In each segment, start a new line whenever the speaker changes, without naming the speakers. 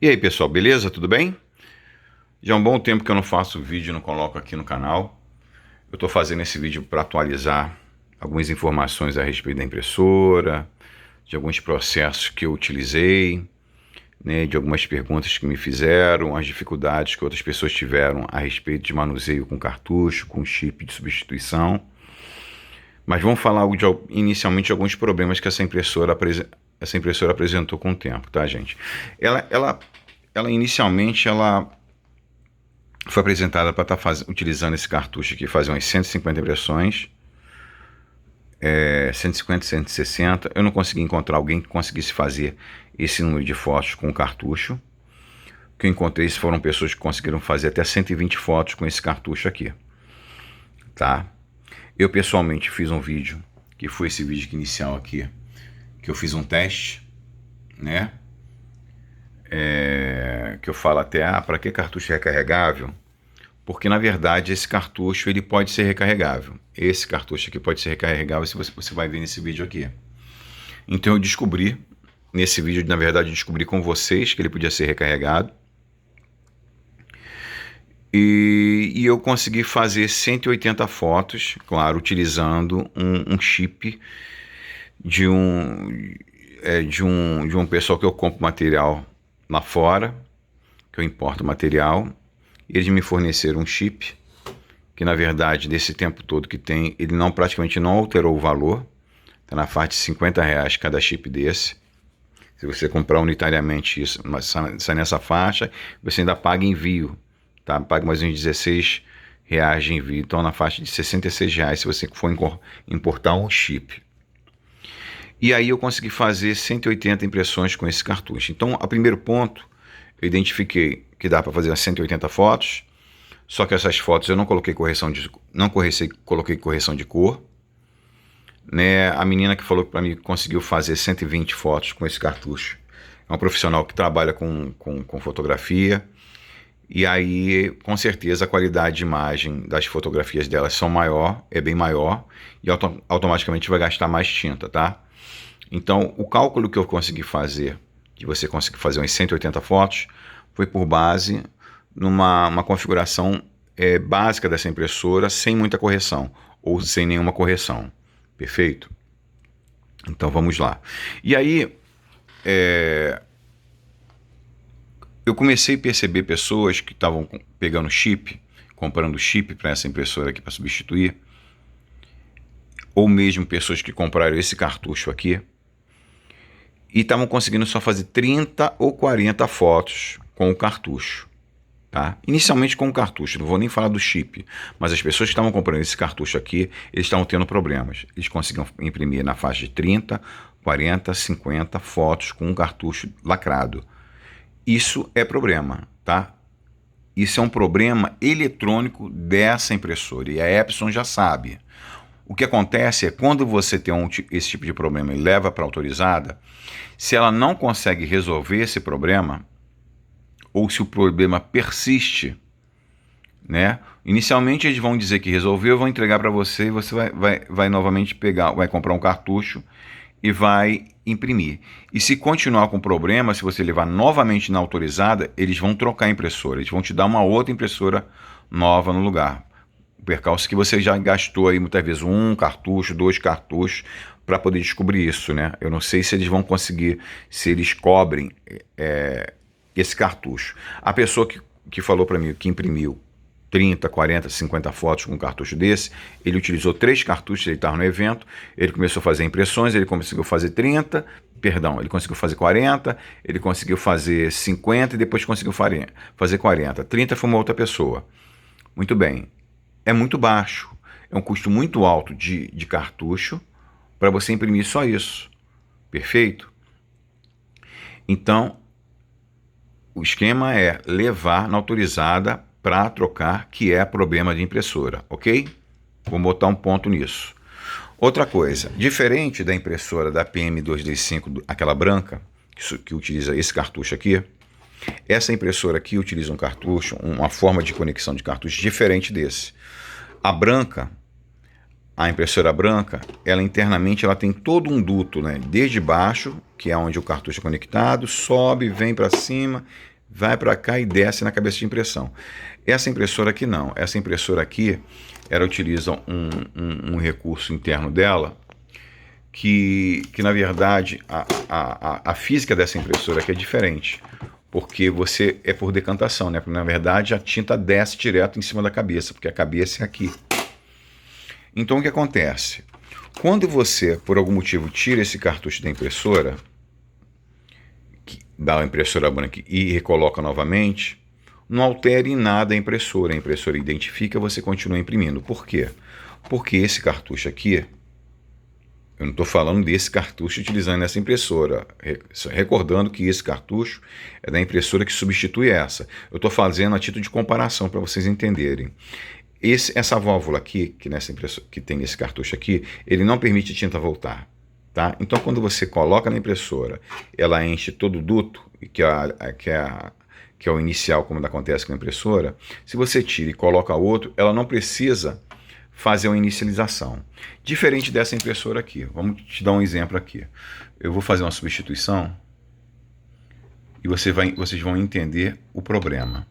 E aí pessoal, beleza? Tudo bem? Já há um bom tempo que eu não faço vídeo e não coloco aqui no canal. Eu estou fazendo esse vídeo para atualizar algumas informações a respeito da impressora, de alguns processos que eu utilizei, né, de algumas perguntas que me fizeram, as dificuldades que outras pessoas tiveram a respeito de manuseio com cartucho, com chip de substituição. Mas vamos falar inicialmente de alguns problemas que essa impressora apresentou com o tempo, tá, gente? Ela inicialmente foi apresentada para estar utilizando esse cartucho aqui, fazer umas 150 impressões, 150, 160. Eu não consegui encontrar alguém que conseguisse fazer esse número de fotos com o cartucho. O que eu encontrei foram pessoas que conseguiram fazer até 120 fotos com esse cartucho aqui, tá? Eu pessoalmente fiz um vídeo, que foi esse vídeo inicial aqui, que eu fiz um teste, né? Que eu falo até, para que cartucho recarregável? Porque na verdade esse cartucho ele pode ser recarregável. Esse cartucho aqui pode ser recarregável, se você vai ver nesse vídeo aqui. Então eu descobri, nesse vídeo na verdade eu descobri com vocês que ele podia ser recarregado. E eu consegui fazer 180 fotos, claro, utilizando um chip de um pessoal que eu compro material lá fora, que eu importo material. Eles me forneceram um chip, que na verdade, nesse tempo todo que tem, ele praticamente não alterou o valor. Está na faixa de R$50 cada chip desse. Se você comprar unitariamente isso, sai nessa faixa, você ainda paga envio, tá? Paga mais uns R$16 de envio. Então na faixa de R$66 se você for importar um chip. E aí eu consegui fazer 180 impressões com esse cartucho. Então, a primeiro ponto, eu identifiquei que dá para fazer as 180 fotos, só que essas fotos eu não coloquei coloquei correção de cor, né? A menina que falou para mim que conseguiu fazer 120 fotos com esse cartucho é uma profissional que trabalha com fotografia, e aí com certeza a qualidade de imagem das fotografias delas é bem maior, e automaticamente vai gastar mais tinta, tá? Então o cálculo que eu consegui fazer, que você conseguiu fazer umas 180 fotos, foi por base numa configuração básica dessa impressora, sem muita correção, ou sem nenhuma correção. Perfeito? Então vamos lá. E aí, eu comecei a perceber pessoas que estavam pegando chip, comprando chip para essa impressora aqui para substituir, ou mesmo pessoas que compraram esse cartucho aqui, e estavam conseguindo só fazer 30 ou 40 fotos com o cartucho, tá? Inicialmente com o cartucho, não vou nem falar do chip, mas as pessoas que estavam comprando esse cartucho aqui, eles estavam tendo problemas. Eles conseguiam imprimir na faixa de 30, 40, 50 fotos com um cartucho lacrado. Isso é problema, tá? Isso é um problema eletrônico dessa impressora, e a Epson já sabe. O que acontece é quando você tem esse tipo de problema e leva para a autorizada, se ela não consegue resolver esse problema, ou se o problema persiste, né? Inicialmente eles vão dizer que resolveu, vão entregar para você e você vai novamente vai comprar um cartucho e vai imprimir. E se continuar com problema, se você levar novamente na autorizada, eles vão trocar a impressora, eles vão te dar uma outra impressora nova no lugar. O percalço que você já gastou aí muitas vezes um cartucho, 2 cartuchos para poder descobrir isso, né? Eu não sei se eles vão conseguir, se eles cobrem esse cartucho. A pessoa que falou para mim que imprimiu 30, 40, 50 fotos com um cartucho desse, ele utilizou 3 cartuchos, ele estava no evento, ele começou a fazer impressões, ele conseguiu fazer 30, ele conseguiu fazer 40, ele conseguiu fazer 50 e depois conseguiu fazer 40. 30 foi uma outra pessoa. Muito bem. É muito baixo, é um custo muito alto de cartucho para você imprimir só isso, perfeito? Então, o esquema é levar na autorizada para trocar, que é problema de impressora, ok? Vou botar um ponto nisso. Outra coisa, diferente da impressora da PM2D5, aquela branca, que utiliza esse cartucho aqui, essa impressora aqui utiliza um cartucho, uma forma de conexão de cartucho diferente desse. A impressora branca, ela internamente tem todo um duto, né? Desde baixo, que é onde o cartucho é conectado, sobe, vem para cima, vai para cá e desce na cabeça de impressão. Essa impressora aqui não. Essa impressora aqui, ela utiliza um recurso interno dela que na verdade, a física dessa impressora aqui é diferente. Porque você é por decantação, né? Porque na verdade a tinta desce direto em cima da cabeça, porque a cabeça é aqui. Então o que acontece? Quando você, por algum motivo, tira esse cartucho da impressora branca e recoloca novamente, não altere em nada a impressora identifica, você continua imprimindo. Por quê? Porque esse cartucho aqui, eu não estou falando desse cartucho utilizando essa impressora, recordando que esse cartucho é da impressora que substitui essa. Eu estou fazendo a título de comparação para vocês entenderem. Essa válvula aqui, que tem nesse cartucho aqui, ele não permite tinta voltar. Tá? Então, quando você coloca na impressora, ela enche todo o duto, que é o inicial, como acontece com a impressora. Se você tira e coloca outro, ela não precisa fazer uma inicialização. Diferente dessa impressora aqui. Vamos te dar um exemplo aqui. Eu vou fazer uma substituição e vocês vão entender o problema.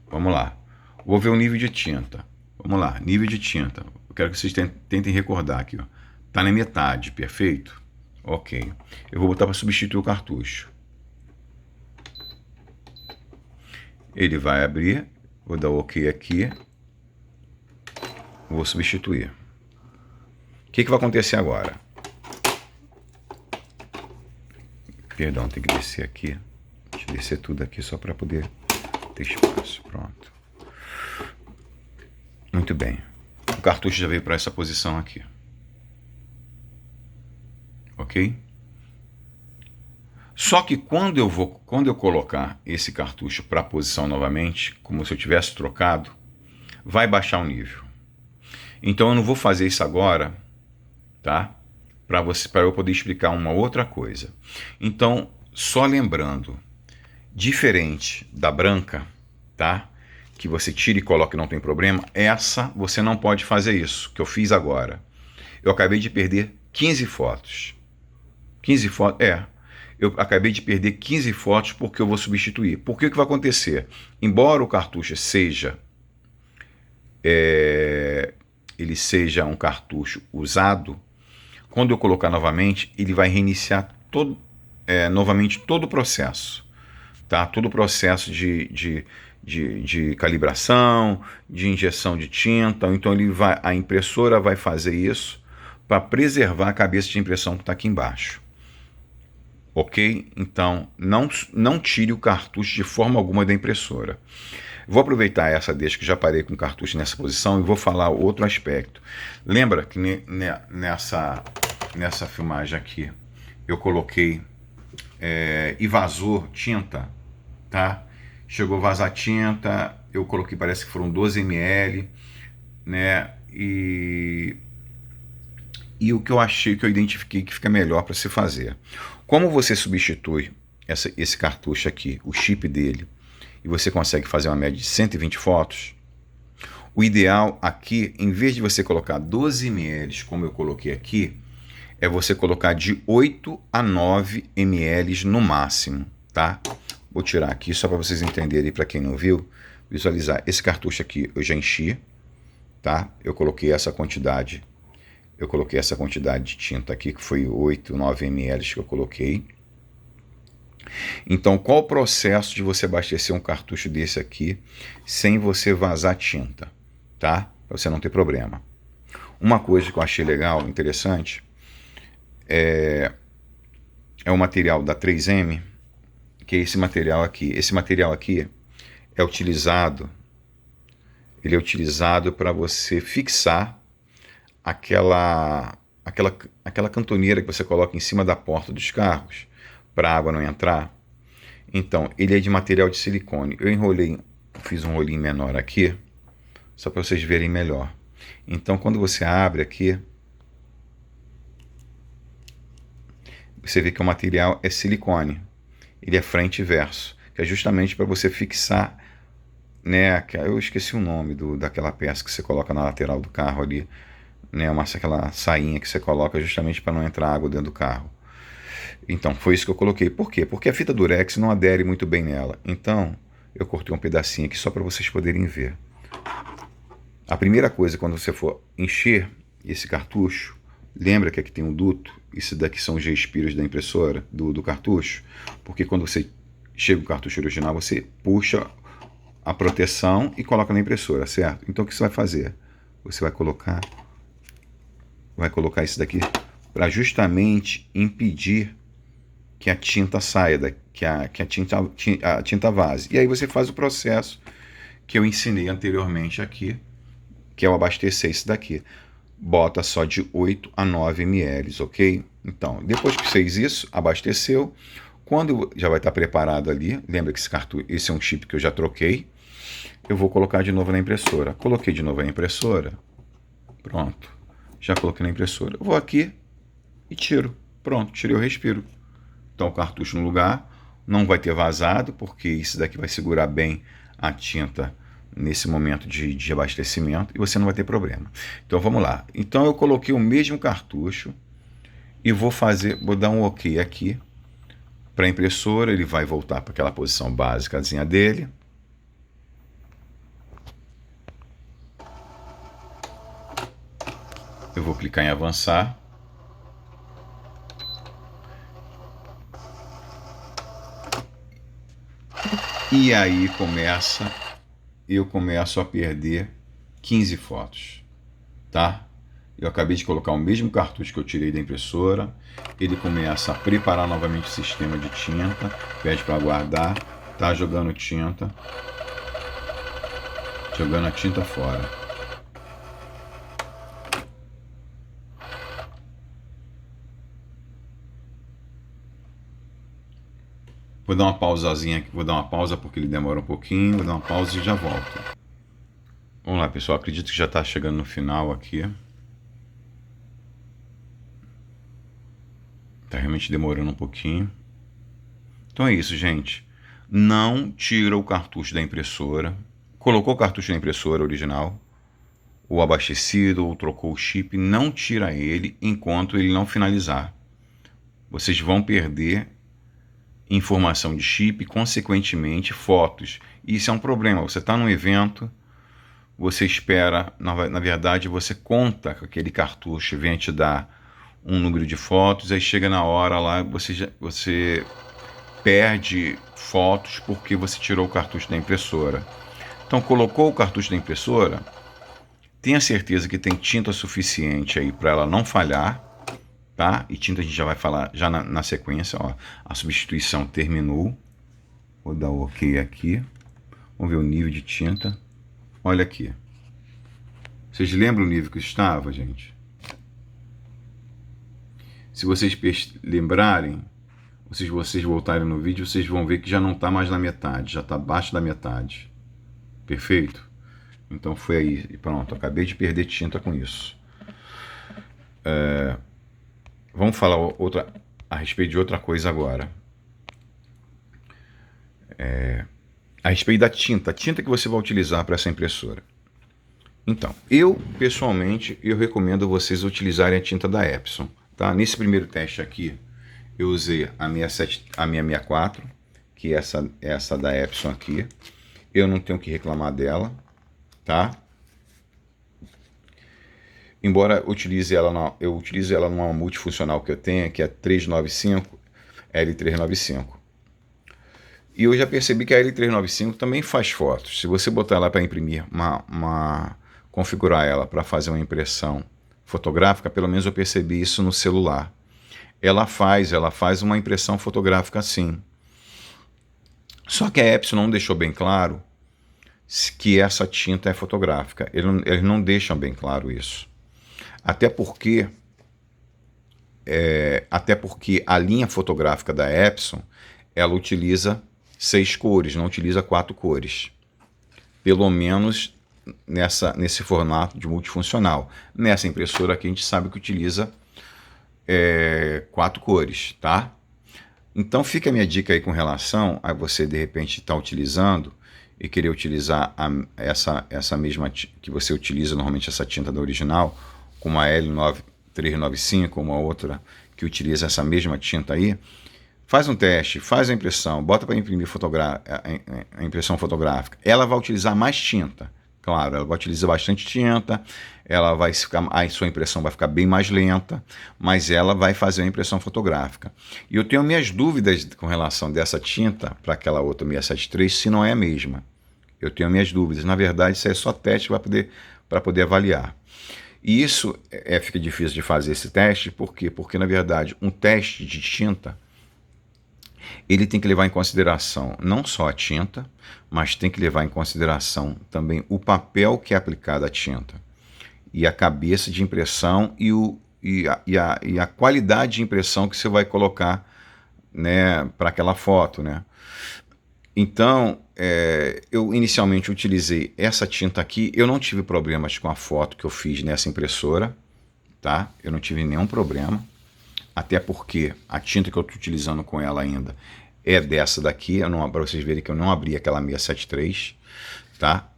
Vamos lá. Vou ver o nível de tinta. Vamos lá, nível de tinta. Eu quero que vocês tentem recordar aqui. Está na metade, perfeito? Ok. Eu vou botar para substituir o cartucho. Ele vai abrir. Vou dar OK aqui. Vou substituir. O que vai acontecer agora? Perdão, tem que descer aqui. Deixa eu descer tudo aqui só para poder ter espaço. Pronto. Muito bem. O cartucho já veio para essa posição aqui. Ok? Só que quando eu colocar esse cartucho para a posição novamente, como se eu tivesse trocado, vai baixar o nível. Então eu não vou fazer isso agora, tá? Para eu poder explicar uma outra coisa. Então, só lembrando, diferente da branca, tá? Que você tira e coloca e não tem problema, essa você não pode fazer isso, que eu fiz agora. Eu acabei de perder 15 fotos. 15 fotos? Eu acabei de perder 15 fotos porque eu vou substituir. Por que vai acontecer? Embora o cartucho seja ele seja um cartucho usado, quando eu colocar novamente, ele vai reiniciar novamente todo o processo. Tá? Todo o processo de calibração, de injeção de tinta. Então a impressora vai fazer isso para preservar a cabeça de impressão que está aqui embaixo. Ok? Então não tire o cartucho de forma alguma da impressora. Vou aproveitar essa deixa que já parei com o cartucho nessa posição e vou falar outro aspecto. Lembra que nessa filmagem aqui eu coloquei e vazou tinta, tá? Chegou a vazar tinta, eu coloquei, parece que foram 12 ml, né? E o que eu achei, que eu identifiquei que fica melhor para se fazer. Como você substitui esse cartucho aqui, o chip dele, e você consegue fazer uma média de 120 fotos, o ideal aqui, em vez de você colocar 12 ml, como eu coloquei aqui, é você colocar de 8 a 9 ml no máximo, tá? Vou tirar aqui só para vocês entenderem, para quem não viu, visualizar. Esse cartucho aqui eu já enchi, tá? Eu coloquei essa quantidade de tinta aqui, que foi 8, 9 ml que eu coloquei. Então, qual o processo de você abastecer um cartucho desse aqui sem você vazar tinta, tá? Para você não ter problema. Uma coisa que eu achei legal, interessante, é o material da 3M, que é esse material aqui. Esse material aqui é utilizado, para você fixar aquela cantoneira que você coloca em cima da porta dos carros para a água não entrar. Então, ele é de material de silicone. Fiz um rolinho menor aqui, só para vocês verem melhor. Então, quando você abre aqui, você vê que o material é silicone. Ele é frente e verso, que é justamente para você fixar, né? Eu esqueci o nome daquela peça que você coloca na lateral do carro ali, né? Aquela sainha que você coloca justamente para não entrar água dentro do carro. Então, foi isso que eu coloquei. Por quê? Porque a fita durex não adere muito bem nela. Então, eu cortei um pedacinho aqui só para vocês poderem ver. A primeira coisa, quando você for encher esse cartucho, lembra que aqui tem um duto, isso daqui são os respiros da impressora, do cartucho, porque quando você chega o cartucho original, você puxa a proteção e coloca na impressora, certo? Então o que você vai fazer? Você vai colocar isso daqui para justamente impedir que a tinta saia, que a tinta vaze. E aí você faz o processo que eu ensinei anteriormente aqui, que é o abastecer isso daqui. Bota só de 8 a 9 ml, ok? Então, depois que fez isso, abasteceu, quando já vai estar preparado ali, lembra que esse é um chip que eu já troquei, eu vou colocar de novo na impressora. Coloquei de novo na impressora, pronto, já coloquei na impressora. Eu vou aqui e tiro, pronto, tirei o respiro. Então o cartucho no lugar, não vai ter vazado, porque isso daqui vai segurar bem a tinta nesse momento de abastecimento e você não vai ter problema. Então vamos lá. Então eu coloquei o mesmo cartucho e vou dar um OK aqui para a impressora, ele vai voltar para aquela posição básicazinha dele. Eu vou clicar em avançar. E aí eu começo a perder 15 fotos, tá? Eu acabei de colocar o mesmo cartucho que eu tirei da impressora, ele começa a preparar novamente o sistema de tinta, pede para guardar, tá jogando a tinta fora. Vou dar uma pausazinha aqui, vou dar uma pausa porque ele demora um pouquinho, vou dar uma pausa e já volto. Vamos lá, pessoal, acredito que já está chegando no final aqui. Tá realmente demorando um pouquinho. Então é isso, gente. Não tira o cartucho da impressora. Colocou o cartucho na impressora original, ou abastecido, ou trocou o chip, não tira ele enquanto ele não finalizar. Vocês vão perder informação de chip e, consequentemente, fotos. Isso é um problema. Você está num evento, você espera, na verdade, você conta com aquele cartucho, vem te dar um número de fotos, aí chega na hora lá, você perde fotos porque você tirou o cartucho da impressora. Então, colocou o cartucho da impressora, tenha certeza que tem tinta suficiente aí para ela não falhar, tá? E tinta a gente já vai falar já na sequência, ó. A substituição terminou. Vou dar o OK aqui. Vamos ver o nível de tinta. Olha aqui. Vocês lembram o nível que estava, gente? Se vocês lembrarem, vocês voltarem no vídeo, vocês vão ver que já não está mais na metade, já está abaixo da metade. Perfeito? Então foi aí, e pronto, acabei de perder tinta com isso. Vamos falar a respeito de outra coisa agora. A respeito da tinta, a tinta que você vai utilizar para essa impressora. Então, pessoalmente, eu recomendo vocês utilizarem a tinta da Epson. Tá? Nesse primeiro teste aqui, eu usei a minha 64, que é essa da Epson aqui. Eu não tenho que reclamar dela, tá? Embora eu utilize ela numa multifuncional que eu tenho, que é 395, L395. E eu já percebi que a L395 também faz fotos. Se você botar ela para imprimir, configurar ela para fazer uma impressão fotográfica, pelo menos eu percebi isso no celular. Ela faz uma impressão fotográfica sim. Só que a Epson não deixou bem claro que essa tinta é fotográfica. Eles não deixam bem claro isso. Até porque a linha fotográfica da Epson, ela utiliza 6 cores, não utiliza 4 cores. Pelo menos nesse formato de multifuncional. Nessa impressora aqui a gente sabe que utiliza 4 cores, tá? Então fica a minha dica aí com relação a você de repente estar utilizando e querer utilizar essa mesma que você utiliza normalmente, essa tinta da original, com uma L395, uma outra que utiliza essa mesma tinta aí. faz um teste, faz a impressão, bota para imprimir a impressão fotográfica. Ela vai utilizar mais tinta, claro, ela vai utilizar bastante tinta, ela vai ficar, a sua impressão vai ficar bem mais lenta, mas ela vai fazer a impressão fotográfica. E eu tenho minhas dúvidas com relação dessa tinta para aquela outra 673, se não é a mesma. Eu tenho minhas dúvidas. Na verdade, isso é só teste para poder avaliar. E isso fica difícil de fazer esse teste, por quê? Porque, na verdade, um teste de tinta, ele tem que levar em consideração não só a tinta, mas tem que levar em consideração também o papel que é aplicado à tinta, e a cabeça de impressão e a qualidade de impressão que você vai colocar, né, para aquela foto, né? Então, eu inicialmente utilizei essa tinta aqui. Eu não tive problemas com a foto que eu fiz nessa impressora, tá? Eu não tive nenhum problema, até porque a tinta que eu estou utilizando com ela ainda é dessa daqui, para vocês verem que eu não abri aquela 673, tá?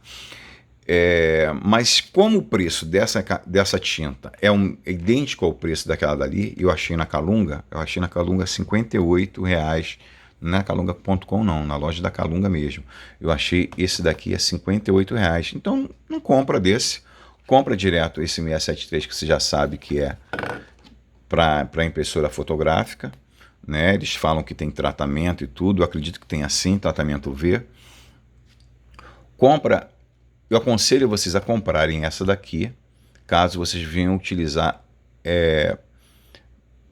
Mas como o preço dessa tinta é idêntico ao preço daquela dali, eu achei na Calunga R$58, não é calunga.com não, na loja da Calunga mesmo. Eu achei esse daqui a R$58. Então não compra desse, compra direto esse 673 que você já sabe que é para impressora fotográfica, né? Eles falam que tem tratamento e tudo, eu acredito que tem assim, tratamento V. Eu aconselho vocês a comprarem essa daqui, caso vocês venham utilizar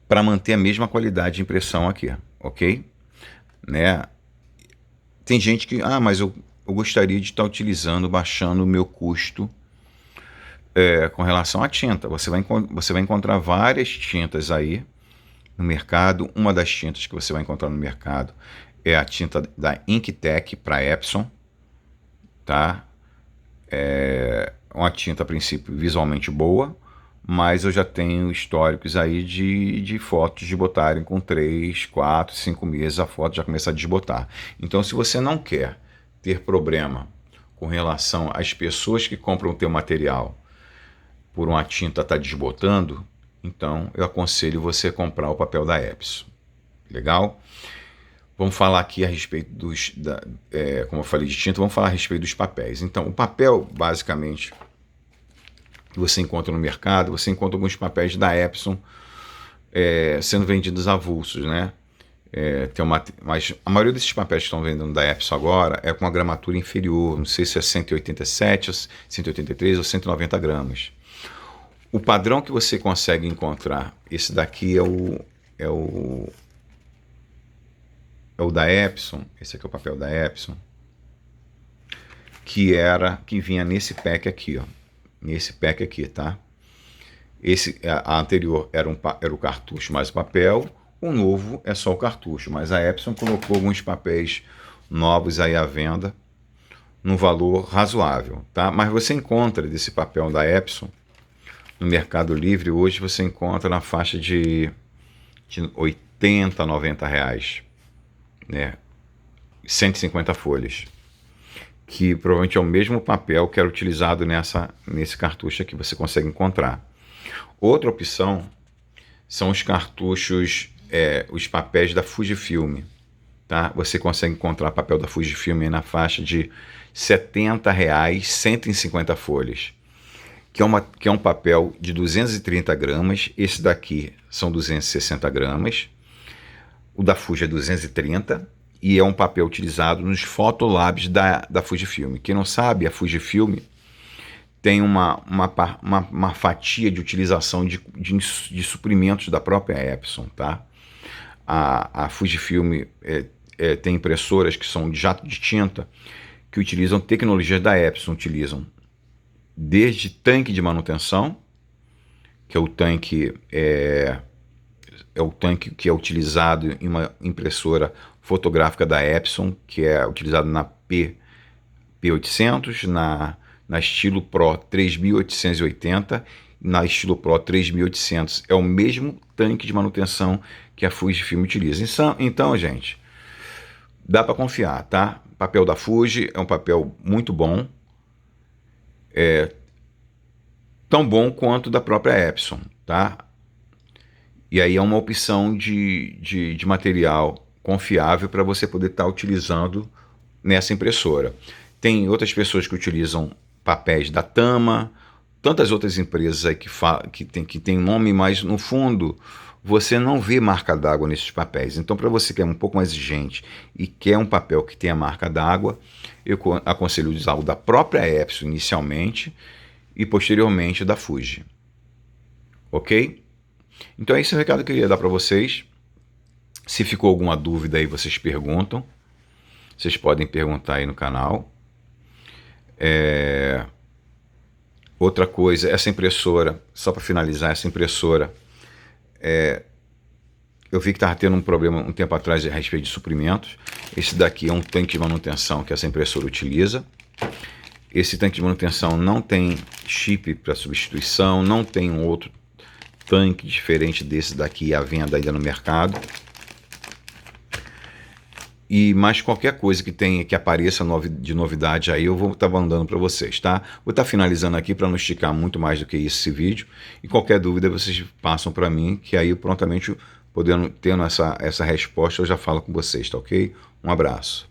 para manter a mesma qualidade de impressão aqui, ok? Né? Tem gente que, mas eu gostaria de estar utilizando, baixando o meu custo com relação à tinta. Você vai encontrar várias tintas aí no mercado. Uma das tintas que você vai encontrar no mercado é a tinta da Inktec para Epson, tá? É uma tinta a princípio visualmente boa, mas eu já tenho históricos aí de fotos de botarem com 3, 4, 5 meses a foto já começa a desbotar. Então, se você não quer ter problema com relação às pessoas que compram o teu material por uma tinta estar desbotando, então eu aconselho você comprar o papel da Epson. Legal? Vamos falar aqui a respeito como eu falei de tinta, vamos falar a respeito dos papéis. Então, o papel, basicamente, que você encontra no mercado, você encontra alguns papéis da Epson sendo vendidos avulsos, né? Mas a maioria desses papéis que estão vendendo da Epson agora é com uma gramatura inferior, não sei se é 187, 183 ou 190 gramas. O padrão que você consegue encontrar, esse daqui é o da Epson, esse aqui é o papel da Epson, que vinha nesse pack aqui, ó. Nesse pack aqui, tá? A anterior era o cartucho mais o papel, o novo é só o cartucho, mas a Epson colocou alguns papéis novos aí à venda, num valor razoável, tá? Mas você encontra desse papel da Epson no Mercado Livre, hoje você encontra na faixa de 80, 90 reais, né? 150 folhas, que provavelmente é o mesmo papel que era utilizado nesse cartucho aqui, você consegue encontrar. Outra opção são os cartuchos, os papéis da Fujifilm, tá? Você consegue encontrar papel da Fujifilm na faixa de 70 reais, 150 folhas, que é um papel de 230 gramas, esse daqui são 260 gramas, o da Fuji é 230, e é um papel utilizado nos Photolabs da Fujifilm. Quem não sabe, a Fujifilm tem uma fatia de utilização de suprimentos da própria Epson, tá? A Fujifilm tem impressoras que são de jato de tinta, que utilizam tecnologias da Epson, utilizam desde tanque de manutenção, que é o tanque que é utilizado em uma impressora fotográfica da Epson, que é utilizado na P800, na Estilo Pro 3880 e na Estilo Pro 3800. É o mesmo tanque de manutenção que a Fujifilm utiliza. Então, gente, dá para confiar, tá? O papel da Fuji é um papel muito bom, tão bom quanto da própria Epson, tá? E aí é uma opção de material confiável para você poder estar utilizando nessa impressora. Tem outras pessoas que utilizam papéis da Tama, tantas outras empresas aí que tem nome, mas no fundo você não vê marca d'água nesses papéis. Então, para você que é um pouco mais exigente e quer um papel que tenha marca d'água, eu aconselho usar o da própria Epson inicialmente e posteriormente da Fuji. Ok? Então, esse é o recado que eu queria dar para vocês. Se ficou alguma dúvida aí, vocês perguntam. Vocês podem perguntar aí no canal. Outra coisa, essa impressora, só para finalizar, essa impressora, eu vi que estava tendo um problema um tempo atrás a respeito de suprimentos. Esse daqui é um tanque de manutenção que essa impressora utiliza. Esse tanque de manutenção não tem chip para substituição, não tem um outro tanque diferente desse daqui à venda ainda no mercado. E mais qualquer coisa que apareça de novidade aí, eu vou estar mandando para vocês, tá? Vou estar finalizando aqui para não esticar muito mais do que esse vídeo. E qualquer dúvida vocês passam para mim, que aí eu prontamente, tendo essa resposta, eu já falo com vocês, tá ok? Um abraço.